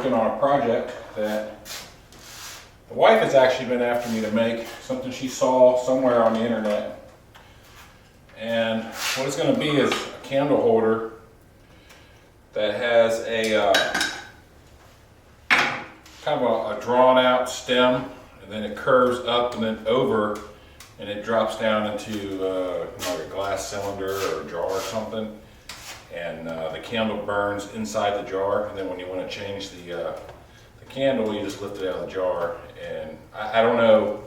working on a project that the wife has actually been after me to make, something she saw somewhere on the internet. And what it's going to be is a candle holder that has a kind of a drawn out stem, and then it curves up and then over, and it drops down into like a glass cylinder or a jar or something. And the candle burns inside the jar, and then when you want to change the candle, you just lift it out of the jar. And I don't know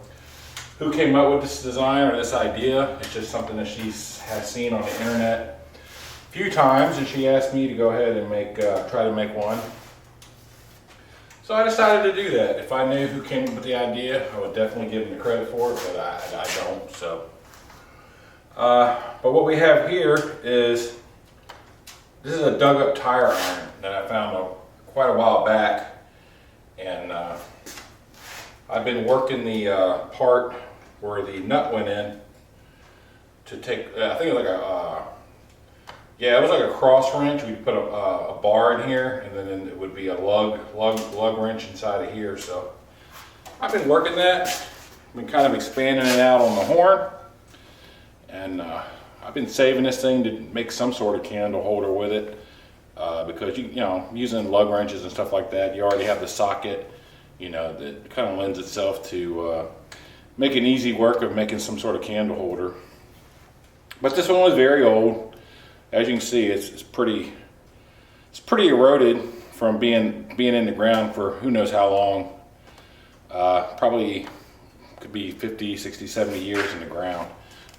who came up with this design or this idea. It's just something that she has seen on the internet a few times, and she asked me to go ahead and try to make one. So I decided to do that. If I knew who came up with the idea, I would definitely give them the credit for it, but I don't. So, but what we have here is, this is a dug up tire iron that I found quite a while back. And I've been working the part where the nut went in to take, I think it was like it was like a cross wrench. We put a bar in here, and then it would be a lug wrench inside of here. So I've been working that. I've been kind of expanding it out on the horn, and I've been saving this thing to make some sort of candle holder with it, because you know, using lug wrenches and stuff like that, you already have the socket, you know, that kind of lends itself to making easy work of making some sort of candle holder. But this one was very old. As you can see, it's pretty eroded from being in the ground for who knows how long. Probably could be 50, 60, 70 years in the ground.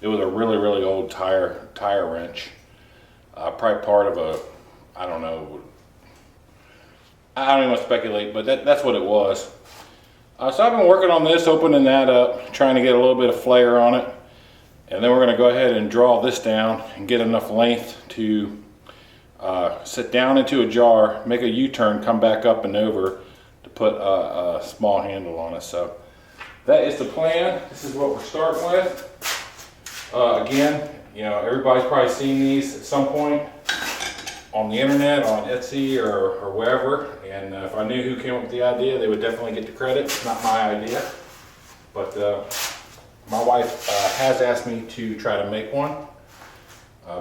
It was a really, really old tire wrench. Probably part of a, I don't know. I don't even want to speculate, but that's what it was. So I've been working on this, opening that up, trying to get a little bit of flair on it. And then we're going to go ahead and draw this down and get enough length to sit down into a jar, make a U-turn, come back up and over to put a small handle on it. So that is the plan. This is what we're starting with. Again, you know, everybody's probably seen these at some point on the internet, on Etsy or wherever. And if I knew who came up with the idea, they would definitely get the credit. It's not my idea, but my wife has asked me to try to make one.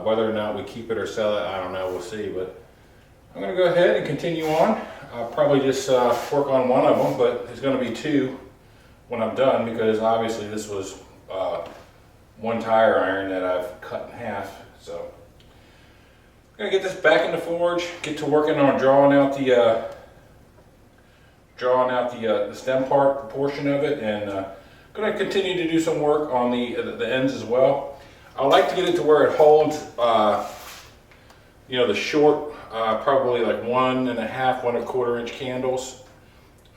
Whether or not we keep it or sell it, I don't know, we'll see. But I'm gonna go ahead and continue on. I'll probably just work on one of them, but there's gonna be two when I'm done, because obviously this was one tire iron that I've cut in half. So I'm gonna get this back in the forge, get to working on drawing out the stem part portion of it, and going to continue to do some work on the ends as well. I like to get it to where it holds, you know, the short, probably like 1.5, 1.25 inch candles.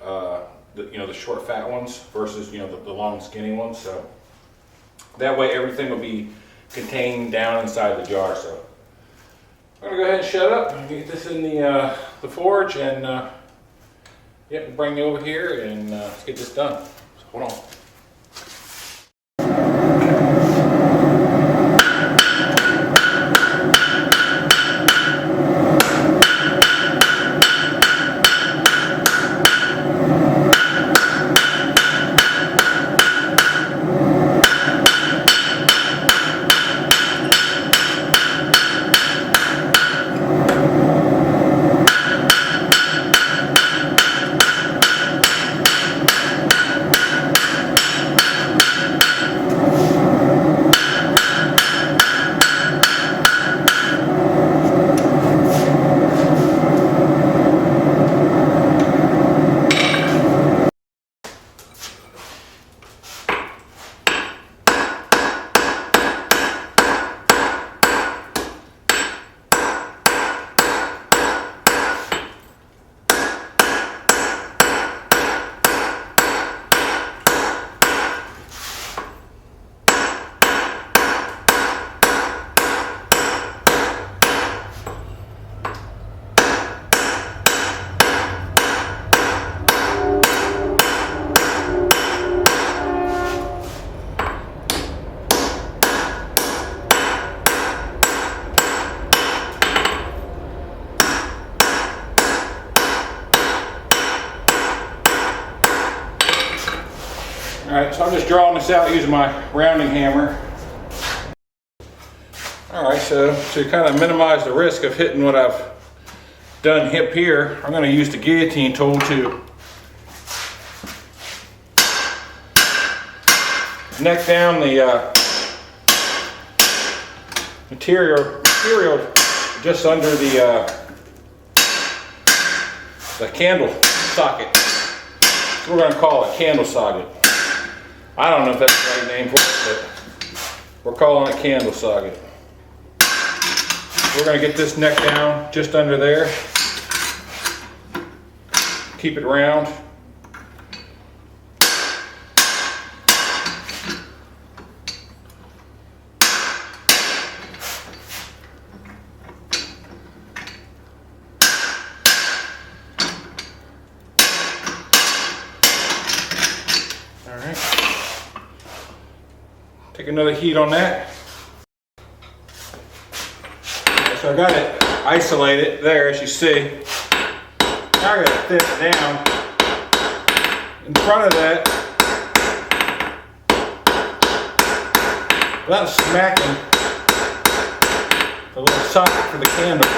You know, the short fat ones versus, you know, the long skinny ones. So that way everything will be contained down inside the jar. So I'm going to go ahead and shut up and get this in the forge, and bring it over here and let's get this done. So hold on. All right, so I'm just drawing this out using my rounding hammer. All right, so to kind of minimize the risk of hitting what I've done hip here, I'm going to use the guillotine tool to neck down the material just under the candle socket. So we're going to call it candle socket. I don't know if that's the right name for it, but we're calling it candle socket. We're going to get this neck down just under there. Keep it round. All right. Take another heat on that. So I got it isolated there, as you see. Now I got to thin it down. In front of that, without smacking the little socket for the candle.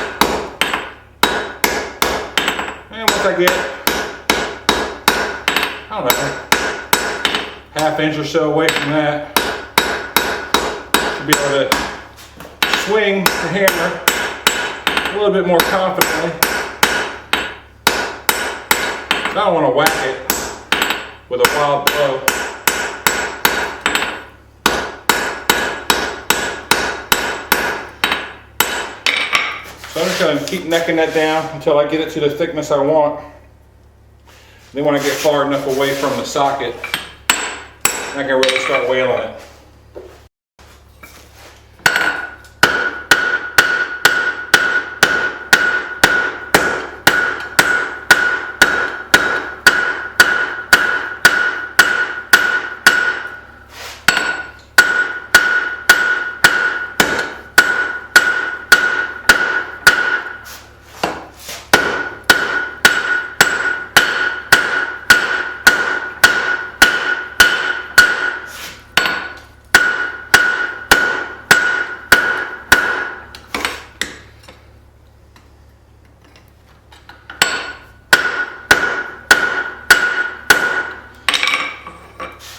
And once I get, I don't know, half inch or so away from that, should be able to swing the hammer a little bit more confidently. I don't want to whack it with a wild blow. So I'm just going to keep necking that down until I get it to the thickness I want. Then when I get far enough away from the socket, I can really start whaling it.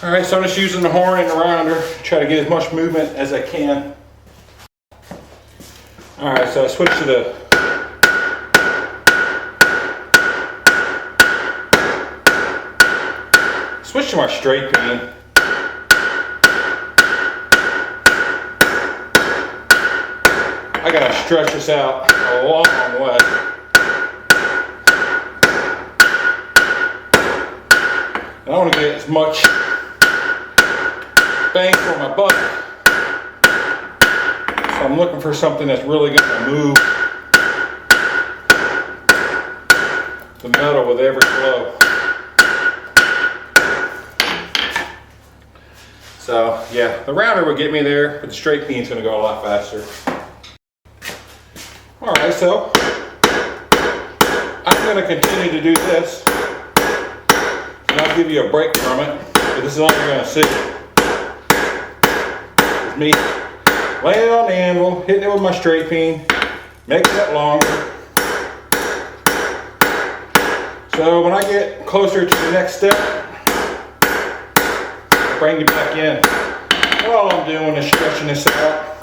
All right, so I'm just using the horn and the rounder to try to get as much movement as I can. All right, so I switched to the my straight peen. I gotta stretch this out a long way. I want to get as much bang for my buck. So I'm looking for something that's really going to move the metal with every blow. So yeah, the rounder would get me there, but the straight peen's going to go a lot faster. All right, so I'm going to continue to do this, and I'll give you a break from it, but this is all you're going to see. It's me laying it on the anvil, hitting it with my straight peen, making it longer. So when I get closer to the next step, I'll bring you back in. And all I'm doing is stretching this out.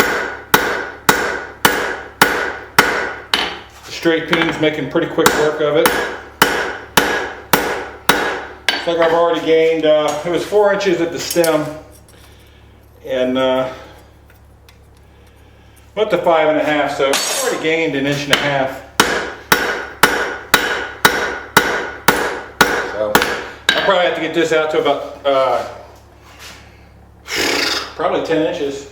The straight peen's making pretty quick work of it. Looks like I've already gained, it was 4 inches at the stem, and went to 5.5, so I've already gained 1.5 inches. So I'll probably have to get this out to about probably 10 inches.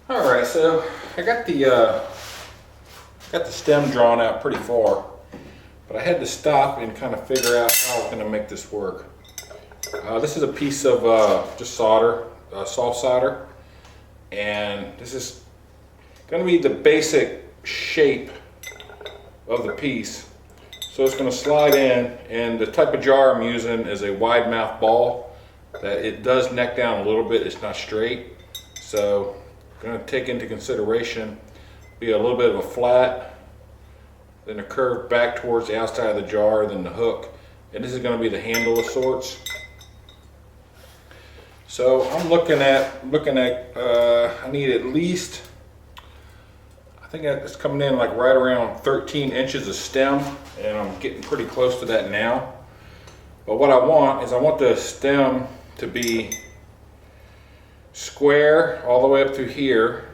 All right, so I got the stem drawn out pretty far, but I had to stop and kind of figure out how I was going to make this work. This is a piece of just solder, soft solder, and this is going to be the basic shape of the piece. So So it's going to slide in, and the type of jar I'm using is a wide mouth ball that it does neck down a little bit. It's not straight. So I'm going to take into consideration be a little bit of a flat, then a curve back towards the outside of the jar, then the hook. And this is going to be the handle of sorts. So I'm looking at I need at least, I think it's coming in like right around 13 inches of stem, and I'm getting pretty close to that now. But what I want is I want the stem to be square all the way up through here,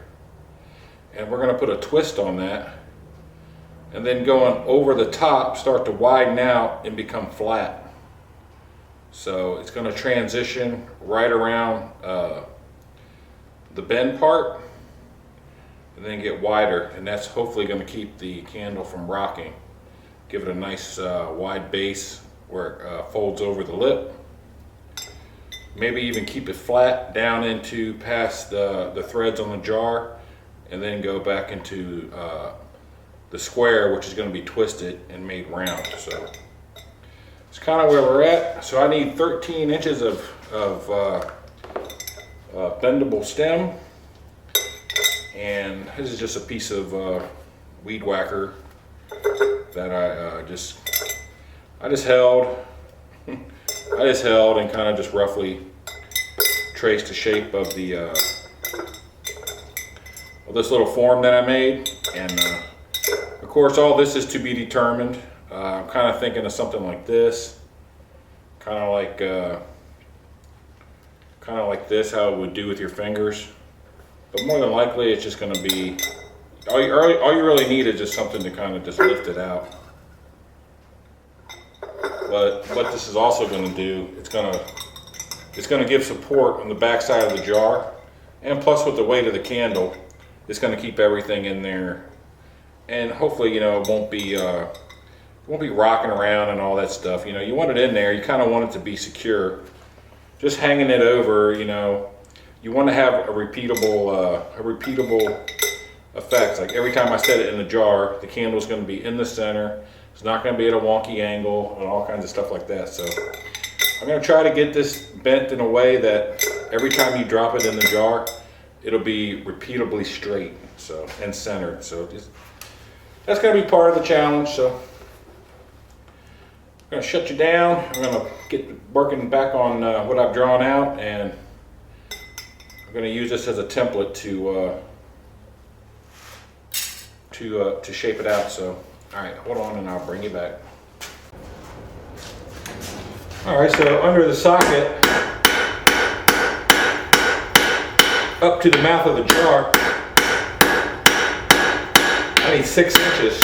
and we're going to put a twist on that, and then going over the top start to widen out and become flat. So it's going to transition right around the bend part and then get wider, and that's hopefully going to keep the candle from rocking. Give it a nice wide base where it folds over the lip. Maybe even keep it flat down into past the threads on the jar, and then go back into the square, which is going to be twisted and made round. So it's kind of where we're at. So I need 13 inches of bendable stem, and this is just a piece of weed whacker that I just held. I just held and kind of just roughly traced the shape of the of this little form that I made, and of course all this is to be determined. I'm kind of thinking of something like this, kind of like this, how it would do with your fingers. But more than likely, it's just going to be all you really need is just something to kind of just lift it out. But what this is also going to do, it's going to give support on the back side of the jar, and plus with the weight of the candle, it's going to keep everything in there, and hopefully, it won't be rocking around and all that stuff. You want it in there. You kind of want it to be secure. Just hanging it over, you want to have a repeatable effect. Like every time I set it in the jar, the candle is going to be in the center. It's not going to be at a wonky angle and all kinds of stuff like that. So I'm going to try to get this bent in a way that every time you drop it in the jar, it'll be repeatably straight, so, and centered. So that's going to be part of the challenge. So I'm going to shut you down. I'm going to get working back on what I've drawn out, and I'm going to use this as a template to shape it out. So, all right, hold on, and I'll bring you back. All right, so under the socket, up to the mouth of the jar, I need 6 inches.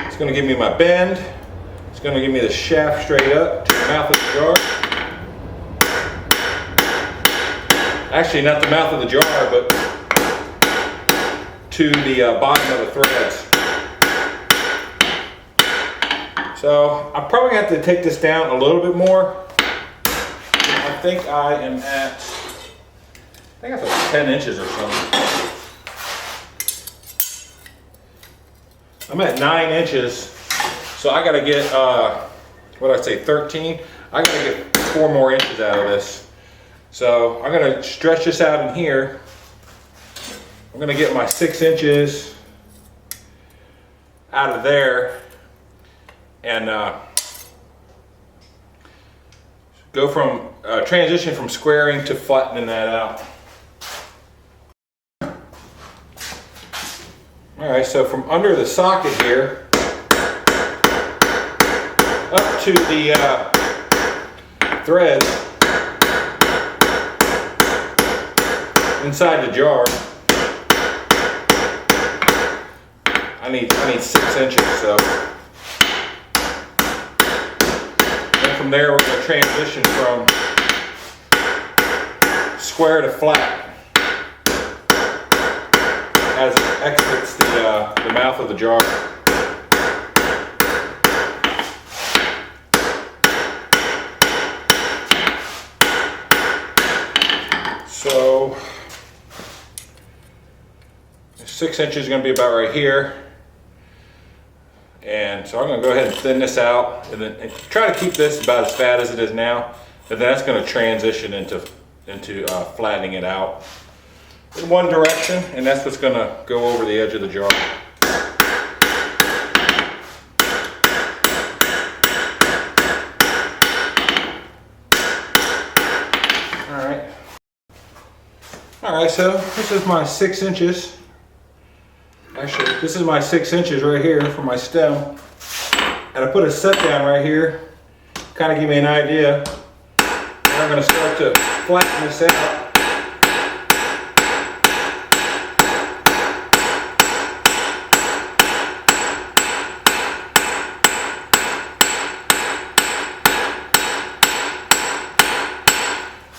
It's going to give me my bend. It's going to give me the shaft straight up to the mouth of the jar. Actually, not the mouth of the jar, but to the bottom of the threads. So I'm probably going to have to take this down a little bit more. I think I am at, like 10 inches or something. I'm at 9 inches, so I got to get, what did I say, 13? I got to get 4 more inches out of this. So I'm going to stretch this out in here. I'm going to get my 6 inches out of there, and go from transition from squaring to flattening that out. All right, so from under the socket here up to the threads inside the jar, I need 6 inches. So then from there we're going to transition from square to flat as it exits the mouth of the jar. So 6 inches is going to be about right here. And so I'm going to go ahead and thin this out and try to keep this about as fat as it is now. And then that's going to transition into flattening it out in one direction, and that's what's going to go over the edge of the jar. Alright, so this is my 6 inches. Actually, this is my 6 inches right here for my stem. And I put a set down right here, kind of give me an idea. And I'm going to start to flatten this out.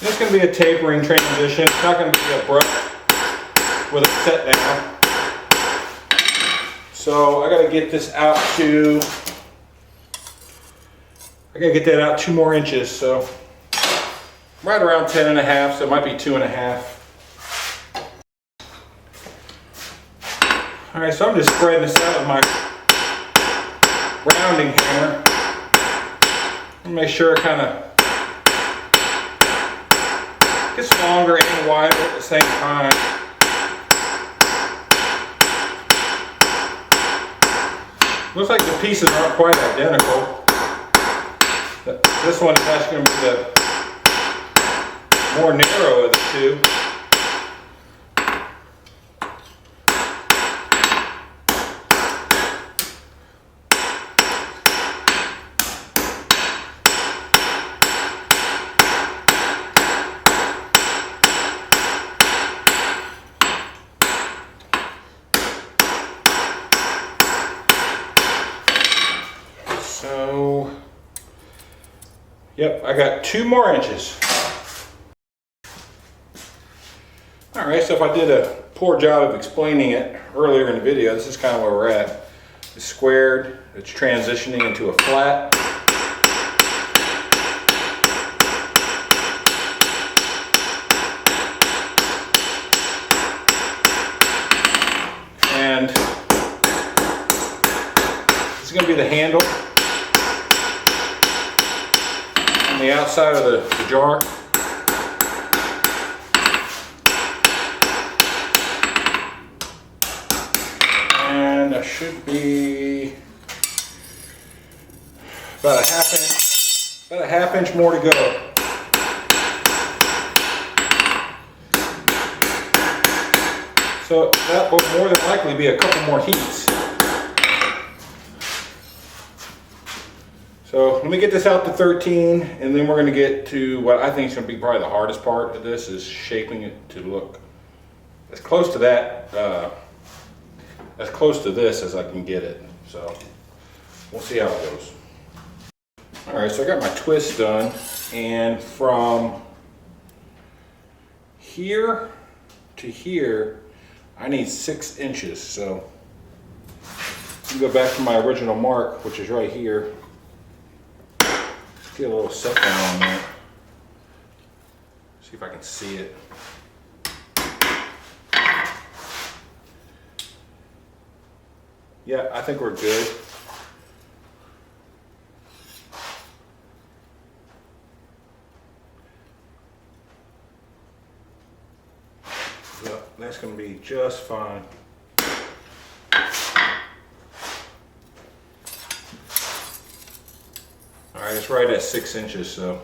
It's going to be a tapering transition. It's not going to be abrupt with a set down. So I got to get this out to, I got to get that out 2 more inches. So right around 10.5, so it might be 2.5. All right, so I'm just spreading this out with my rounding hammer. Make sure it kind of gets longer and wider at the same time. Looks like the pieces aren't quite identical. This one is actually going to be the more narrow of the two. So, yep, I got 2 more inches. All right, so if I did a poor job of explaining it earlier in the video, this is kind of where we're at. It's squared, it's transitioning into a flat. And this is going to be the handle on the outside of the jar. And that should be about a half inch more to go. So that will more than likely be a couple more heats. So let me get this out to 13, and then we're going to get to what I think is going to be probably the hardest part of this, is shaping it to look as close to that, as close to this as I can get it. So we'll see how it goes. All right, so I got my twist done, and from here to here, I need 6 inches. So I'm going to go back to my original mark, which is right here. Get a little second on there. See if I can see it. Yeah, I think we're good. Yep, that's going to be just fine. All right, it's right at 6 inches, so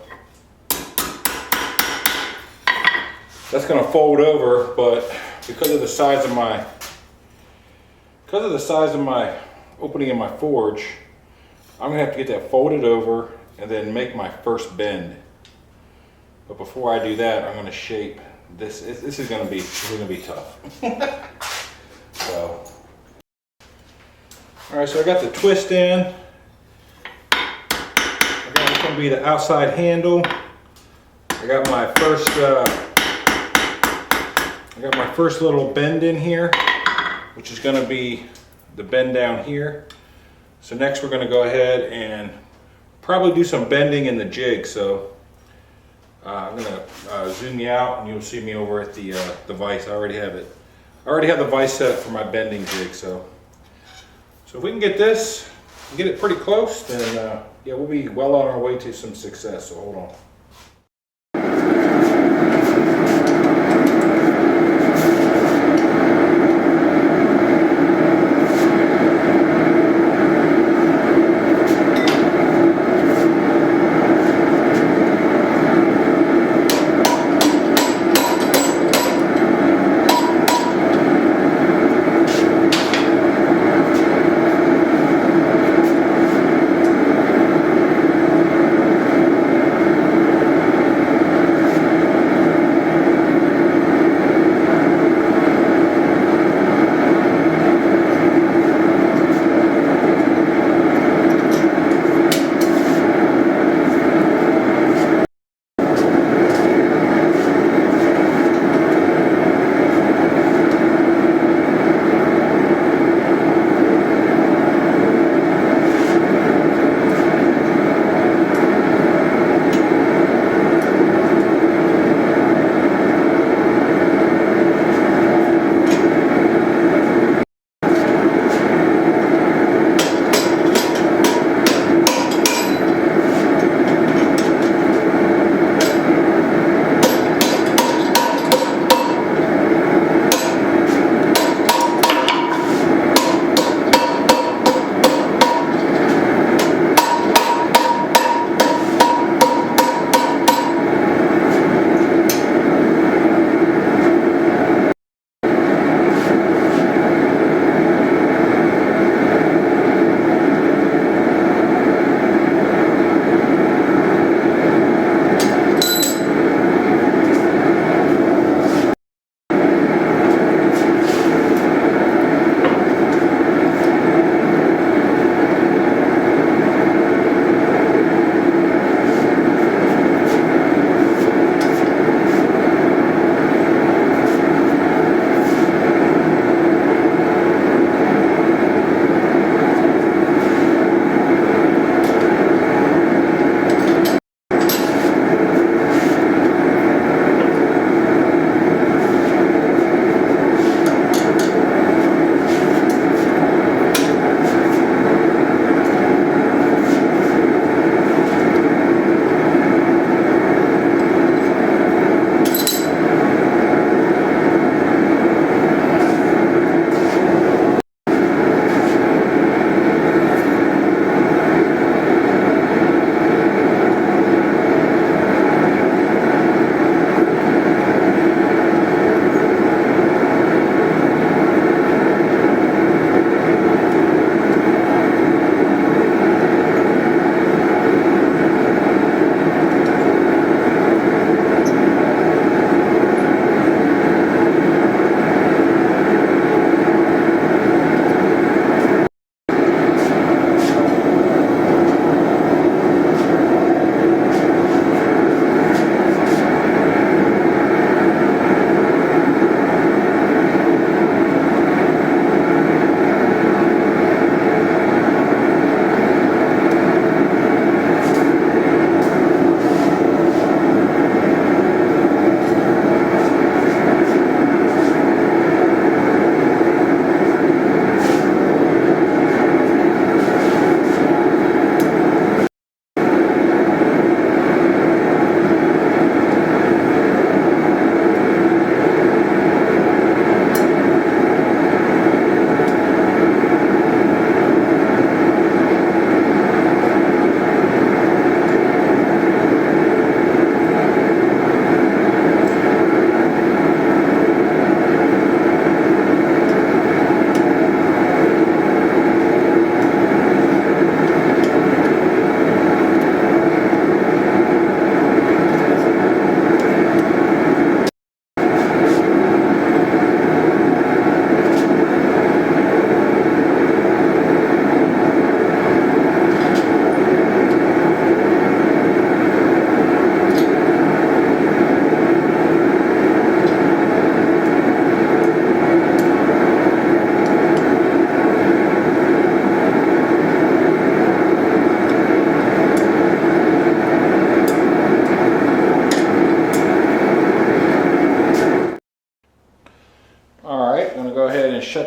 that's going to fold over, but because of the size of my opening in my forge, I'm going to have to get that folded over and then make my first bend. But before I do that, I'm going to shape this. This is going to be tough. So, all right, so I got the twist in. It's going to be the outside handle. I got my first little bend in here, which is going to be the bend down here. So next we're going to go ahead and probably do some bending in the jig. So I'm going to zoom you out, and you'll see me over at the vise. I already have it I already have the vise set up for my bending jig, so if we can get this, get it pretty close, then yeah, we'll be well on our way to some success, so hold on.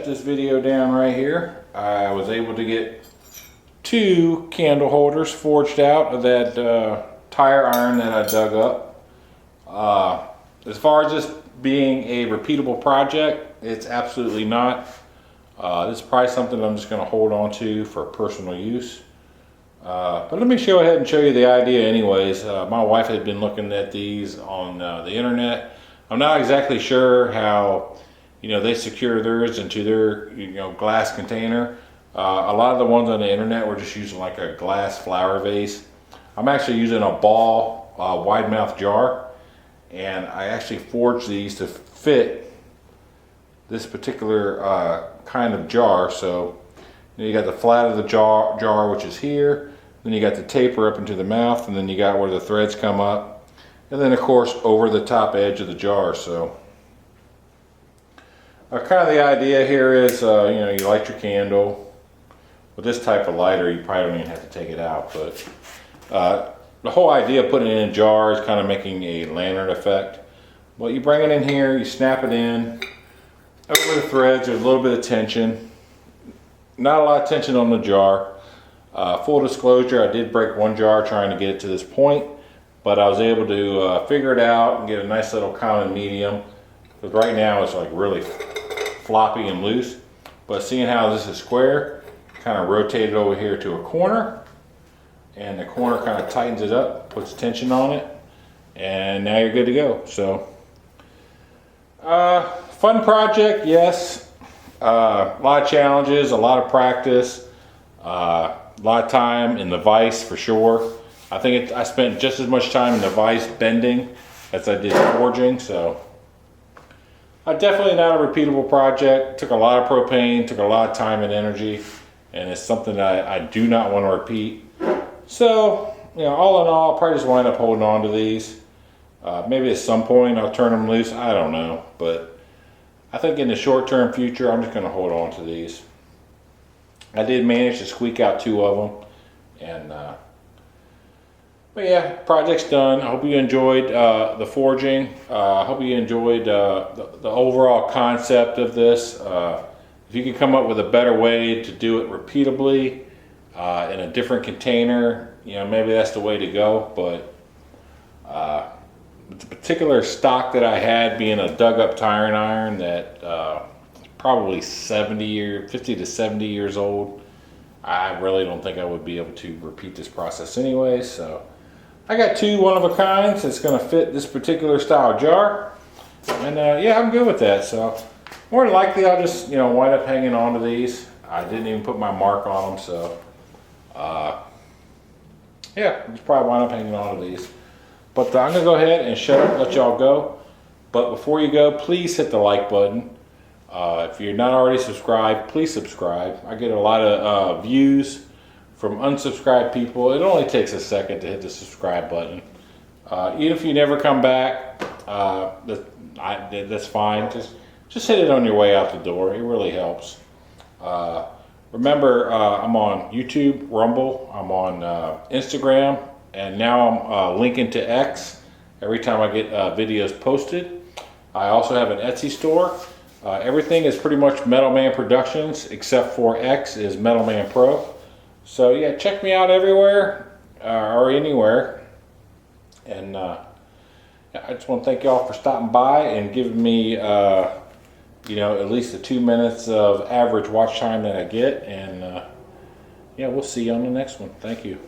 this video down right here, I was able to get 2 candle holders forged out of that tire iron that I dug up. As far as this being a repeatable project, it's absolutely not. This is probably something I'm just going to hold on to for personal use. But let me go ahead and show you the idea anyways. My wife had been looking at these on the internet. I'm not exactly sure how they secure theirs into their glass container. A lot of the ones on the internet were just using like a glass flower vase. I'm actually using a ball wide mouth jar, and I actually forged these to fit this particular kind of jar. So you got the flat of the jar, which is here. Then you got the taper up into the mouth, and then you got where the threads come up, and then of course over the top edge of the jar. So kind of the idea here is you light your candle. With this type of lighter, you probably don't even have to take it out, but the whole idea of putting it in a jar is kind of making a lantern effect. Well, you bring it in here, you snap it in over the threads. There's a little bit of tension, not a lot of tension on the jar. Full disclosure, I did break one jar trying to get it to this point, but I was able to figure it out and get a nice little common medium, because right now it's like really floppy and loose. But seeing how this is square, kind of rotate it over here to a corner, and the corner kind of tightens it up, puts tension on it, and now you're good to go. So fun project, yes. A lot of challenges, a lot of practice, a lot of time in the vise for sure. I think I spent just as much time in the vise bending as I did forging. So definitely not a repeatable project. Took a lot of propane, took a lot of time and energy, and it's something that I do not want to repeat. So all in all, I'll probably just wind up holding on to these. Maybe at some point I'll turn them loose, I don't know, but I think in the short-term future I'm just going to hold on to these. I did manage to squeak out 2 of them, and but yeah, project's done. I hope you enjoyed the forging. I hope you enjoyed the overall concept of this. If you can come up with a better way to do it repeatably in a different container, maybe that's the way to go. But the particular stock that I had, being a dug up tire iron that probably 50 to 70 years old, I really don't think I would be able to repeat this process anyway. So I got 2 one-of-a-kinds that's going to fit this particular style jar, and yeah, I'm good with that. So more than likely I'll just wind up hanging on to these. I didn't even put my mark on them, so yeah, I'll just probably wind up hanging on to these. But I'm gonna go ahead and shut up, let y'all go. But before you go, please hit the like button. If you're not already subscribed, please subscribe. I get a lot of views from unsubscribed people. It only takes a second to hit the subscribe button. Even if you never come back, that's fine. Just hit it on your way out the door. It really helps. Remember, I'm on YouTube, Rumble, I'm on Instagram, and now I'm linking to X every time I get videos posted. I also have an Etsy store. Everything is pretty much Metal Man Productions, except for X is Metal Man Pro. So yeah, check me out everywhere or anywhere. And I just want to thank y'all for stopping by and giving me at least the 2 minutes of average watch time that I get. And yeah, we'll see you on the next one. Thank you.